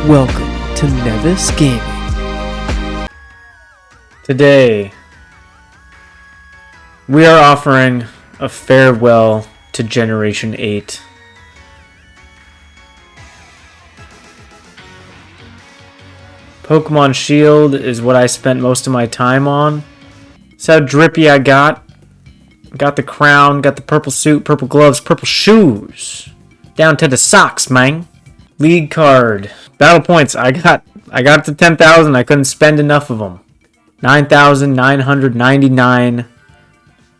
Welcome to Nevis Gaming. Today, we are offering a farewell to Generation 8. Pokemon Shield is what I spent most of my time on. That's how drippy I got. Got the crown, got the purple suit, purple gloves, purple shoes. Down to the socks, man. League card. Battle points. I got to 10,000. I couldn't spend enough of them. 9,999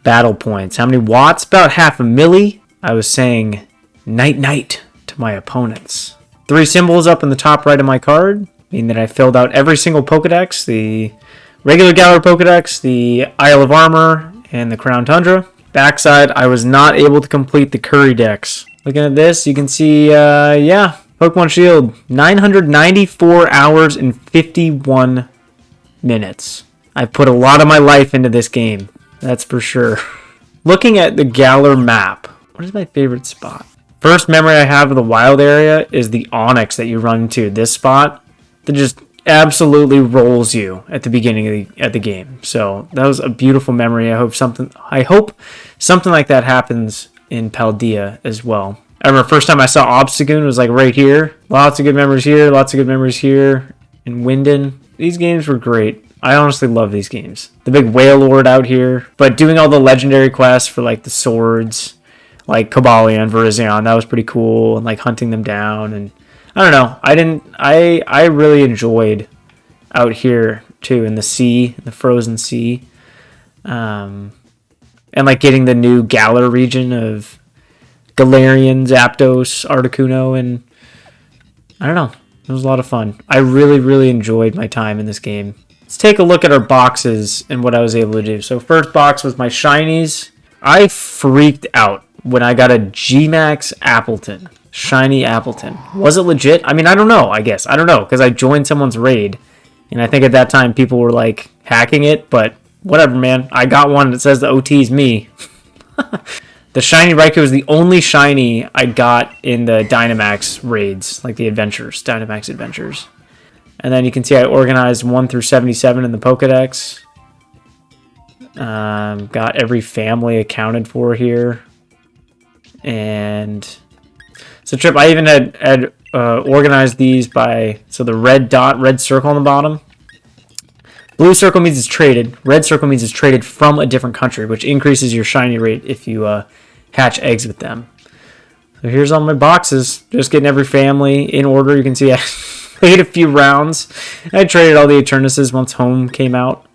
battle points. How many watts? About half a milli. I was saying night-night to my opponents. 3 symbols up in the top right of my card, meaning that I filled out every single Pokedex. The regular Galar Pokedex, the Isle of Armor, and the Crown Tundra. Backside, I was not able to complete the Curry Dex. Looking at this, you can see, Pokemon Shield, 994 hours and 51 minutes. I've put a lot of my life into this game, that's for sure. Looking at the Galar map, what is my favorite spot? First memory I have of the wild area is the Onyx that you run into. This spot that just absolutely rolls you at the beginning of the game. So that was a beautiful memory. I hope something like that happens in Paldea as well. I remember first time I saw Obstagoon was like right here. Lots of good memories here. Lots of good memories here in Winden. These games were great. I honestly love these games. The big Whale Lord out here. But doing all the legendary quests for like the swords, like Cobalion and Virizion, that was pretty cool. And like hunting them down. And I don't know. I really enjoyed out here too in the sea, in the frozen sea. And like getting the new Galar region of Galarian, Zapdos, Articuno, and I don't know. It was a lot of fun. I really, really enjoyed my time in this game. Let's take a look at our boxes and what I was able to do. So first box was my shinies. I freaked out when I got a G-Max Appleton. Shiny Appleton. Was it legit? I mean, I don't know, I guess. I don't know, because I joined someone's raid. And I think at that time people were like hacking it, but whatever, man. I got one that says the OT's me. The shiny Raikou is the only shiny I got in the Dynamax raids, like the adventures, Dynamax adventures. And then you can see I organized 1 through 77 in the Pokedex. Got every family accounted for here. And so Trip, I even had organized these by, so the red dot, red circle on the bottom. Blue circle means it's traded. Red circle means it's traded from a different country, which increases your shiny rate if you hatch eggs with them. So here's all my boxes. Just getting every family in order. You can see I played a few rounds. I traded all the Eternuses once home came out.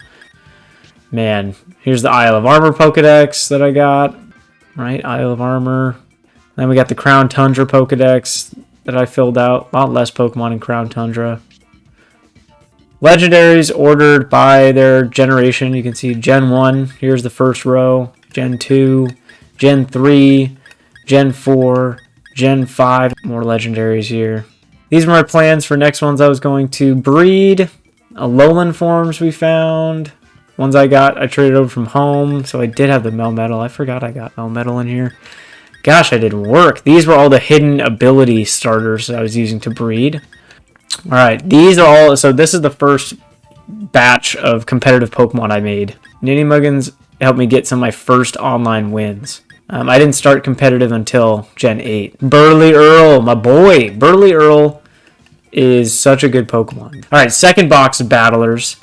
Man, here's the Isle of Armor Pokedex that I got. Right, Isle of Armor. Then we got the Crown Tundra Pokedex that I filled out. A lot less Pokemon in Crown Tundra. Legendaries ordered by their generation. You can see Gen 1. Here's the first row. Gen 2. Gen 3. Gen 4. Gen 5. More legendaries here. These were my plans for next ones I was going to breed. Alolan forms we found. Ones I got, I traded over from home. So I did have the Melmetal. I forgot I got Melmetal in here. Gosh, I did work. These were all the hidden ability starters that I was using to breed. Alright, these are all, so this is the first batch of competitive Pokemon I made. Ninnymuggins helped me get some of my first online wins. I didn't start competitive until Gen 8. Burly Earl, my boy. Burly Earl is such a good Pokemon. Alright, second box of Battlers.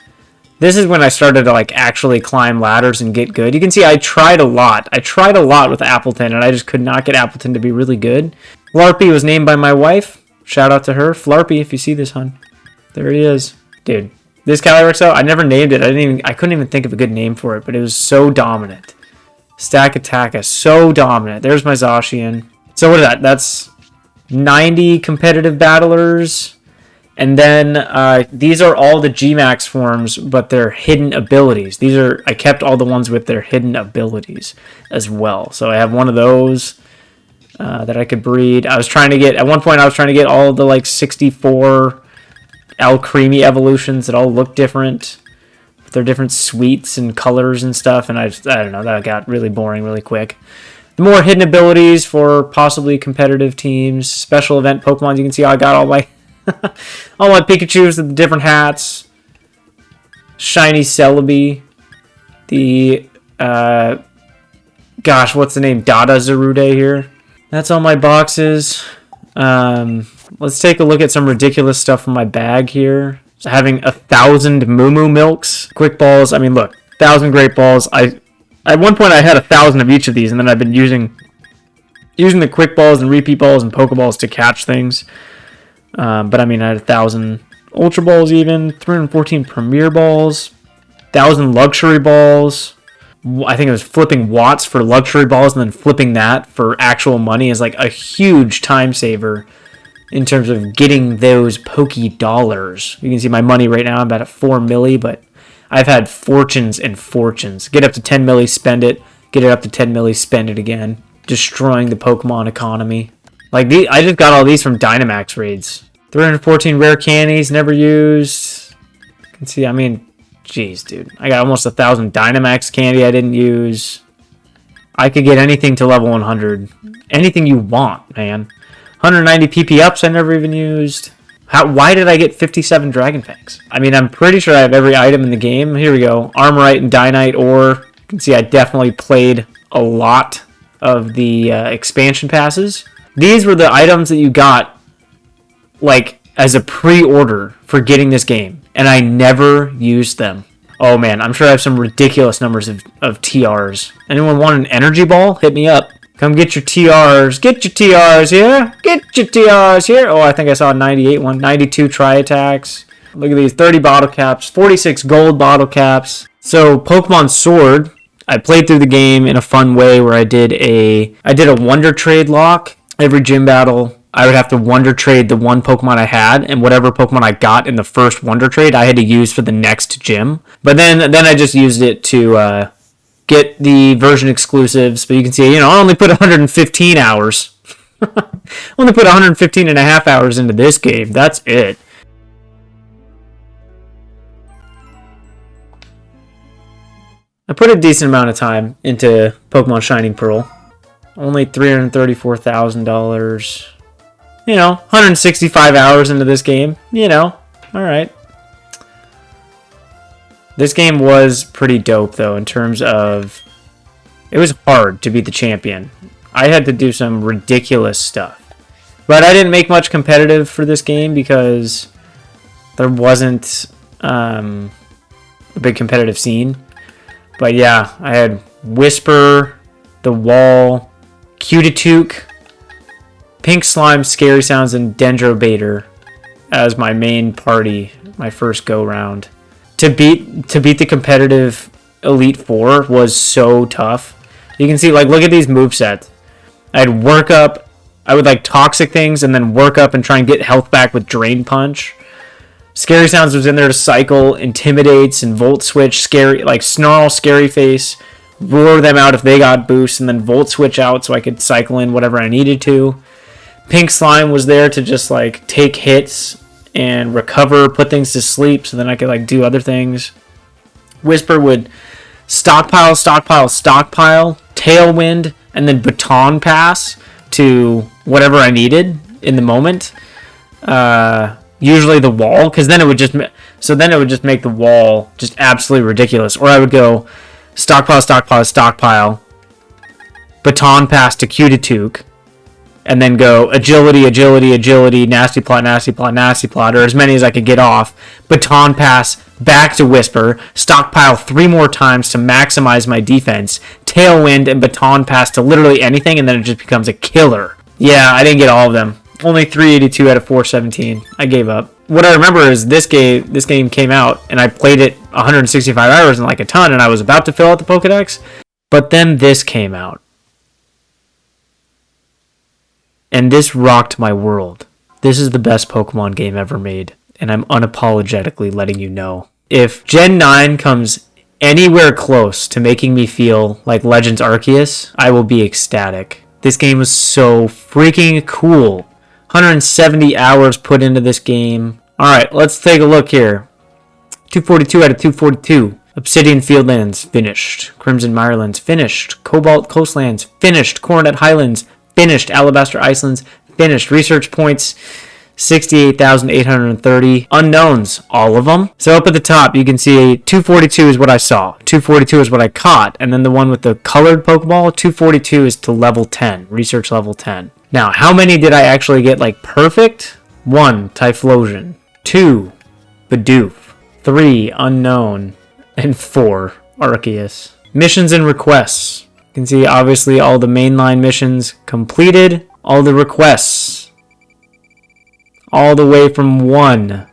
This is when I started to like actually climb ladders and get good. You can see I tried a lot. I tried a lot with Appleton, and I just could not get Appleton to be really good. Larpy was named by my wife. Shout out to her. Flarpy, if you see this, hun. There he is. Dude, this Calyrex, I never named it. I couldn't even think of a good name for it, but it was so dominant. Stakataka, so dominant. There's my Zacian. So what is that? That's 90 competitive battlers. And then these are all the G-Max forms, but they're hidden abilities. I kept all the ones with their hidden abilities as well. So I have one of those. That I could breed. At one point I was trying to get all of the like 64 Alcremie evolutions that all look different. With their different suites and colors and stuff, and I don't know, that got really boring really quick. The more hidden abilities for possibly competitive teams, special event Pokemon, you can see I got all my All my Pikachus with the different hats. Shiny Celebi. The, gosh, what's the name? Dada Zarude here. That's all my boxes. Let's take a look at some ridiculous stuff from my bag here. So having 1,000 Moo Moo Milks. Quick Balls. I mean, look. 1,000 Great Balls. At one point, I had 1,000 of each of these, and then I've been using the Quick Balls and Repeat Balls and Pokeballs to catch things. But I mean, I had 1,000 Ultra Balls even, 314 Premier Balls, 1,000 Luxury Balls. I think it was flipping watts for Luxury Balls and then flipping that for actual money is like a huge time saver in terms of getting those Poke Dollars. You can see my money right now, I'm about at 4 milli, but I've had fortunes and fortunes. Get up to 10 milli, spend it. Get it up to 10 milli, spend it again. Destroying the Pokemon economy. Like, I just got all these from Dynamax raids. 314 rare candies, never used. You can see, I mean, jeez, dude. I got almost 1,000 Dynamax candy I didn't use. I could get anything to level 100. Anything you want, man. 190 PP ups I never even used. Why did I get 57 Dragon Fangs? I mean, I'm pretty sure I have every item in the game. Here we go. Armorite and Dynite ore. You can see I definitely played a lot of the expansion passes. These were the items that you got, like, as a pre-order for getting this game. And I never used them. Oh, man. I'm sure I have some ridiculous numbers of TRs. Anyone want an energy ball? Hit me up. Come get your TRs. Get your TRs here. Get your TRs here. Oh, I think I saw a 98 one. 92 tri-attacks. Look at these. 30 bottle caps. 46 gold bottle caps. So, Pokemon Sword, I played through the game in a fun way where I did a Wonder Trade lock. Every gym battle, I would have to Wonder Trade the one Pokemon I had, and whatever Pokemon I got in the first Wonder Trade, I had to use for the next gym. But then I just used it to get the version exclusives. But you can see, I only put 115 hours. Only put 115 and a half hours into this game. That's it. I put a decent amount of time into Pokemon Shining Pearl. Only $334,000. 165 hours into this game. Alright. This game was pretty dope, though, in terms of... It was hard to beat the champion. I had to do some ridiculous stuff. But I didn't make much competitive for this game because there wasn't a big competitive scene. But yeah, I had Whisper, The Wall, Cutitook, Pink Slime, Scary Sounds, and Dendrobator as my main party, my first go-round. To beat the competitive Elite Four was so tough. You can see, look at these movesets. I'd work up, I would Toxic things, and then work up and try and get health back with Drain Punch. Scary Sounds was in there to cycle, Intimidates, and Volt Switch, Snarl, Scary Face, roar them out if they got boosts, and then Volt Switch out so I could cycle in whatever I needed to. Pink Slime was there to just take hits and recover, put things to sleep so then I could do other things. Whisper would stockpile, Tailwind, and then Baton Pass to whatever I needed in the moment. Usually the wall, because then it would just make the wall just absolutely ridiculous. Or I would go stockpile, Baton Pass to Cutitook, and then go agility, nasty plot, or as many as I could get off. Baton Pass back to Whisper, stockpile 3 more times to maximize my defense, Tailwind and Baton Pass to literally anything, and then it just becomes a killer. Yeah, I didn't get all of them. Only 382 out of 417. I gave up. What I remember is this game came out, and I played it 165 hours and a ton, and I was about to fill out the Pokedex. But then this came out. And this rocked my world. This is the best Pokemon game ever made, and I'm unapologetically letting you know. If Gen 9 comes anywhere close to making me feel like Legends Arceus, I will be ecstatic. This game was so freaking cool. 170 hours put into this game. Alright, let's take a look here. 242 out of 242. Obsidian Fieldlands, finished. Crimson Mirelands, finished. Cobalt Coastlands, finished. Coronet Highlands, finished. Alabaster Icelands, finished. Research points, 68,830 unknowns, all of them. So up at the top, you can see 242 is what I saw. 242 is what I caught. And then the one with the colored Pokeball, 242 is to level 10, research level 10. Now, how many did I actually get like perfect? 1, Typhlosion. 2, Bidoof. 3, Unknown. And 4, Arceus. Missions and requests. You can see obviously all the mainline missions completed. All the requests. All the way from 1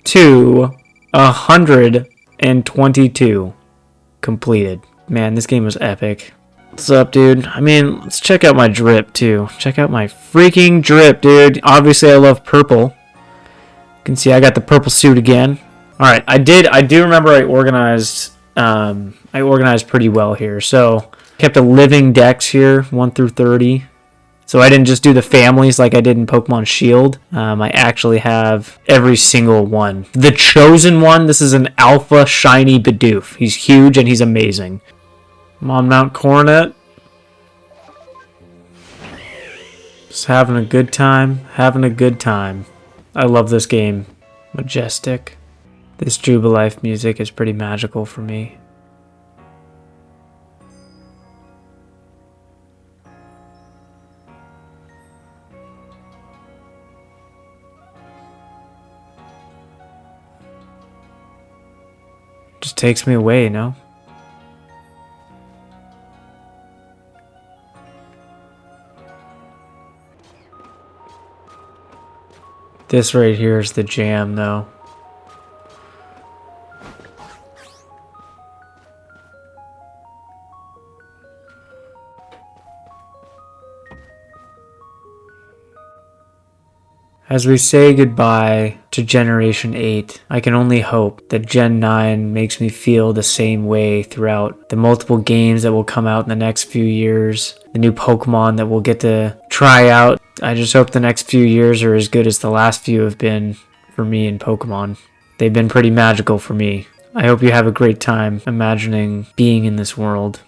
to 122 completed. Man, this game was epic. What's up, dude? I mean, let's check out my drip, too. Check out my freaking drip, dude. Obviously, I love purple. You can see I got the purple suit again. Alright, I do remember I organized pretty well here. So, kept a living dex here, 1 through 30. So I didn't just do the families like I did in Pokemon Shield. I actually have every single one. The chosen one, this is an alpha shiny Bidoof. He's huge and he's amazing. I'm on Mount Coronet. Just having a good time. I love this game. Majestic. This Jubilife music is pretty magical for me. Just takes me away, you know? This right here is the jam, though. As we say goodbye to Generation 8, I can only hope that Gen 9 makes me feel the same way throughout the multiple games that will come out in the next few years, the new Pokemon that we'll get to try out. I just hope the next few years are as good as the last few have been for me in Pokemon. They've been pretty magical for me. I hope you have a great time imagining being in this world.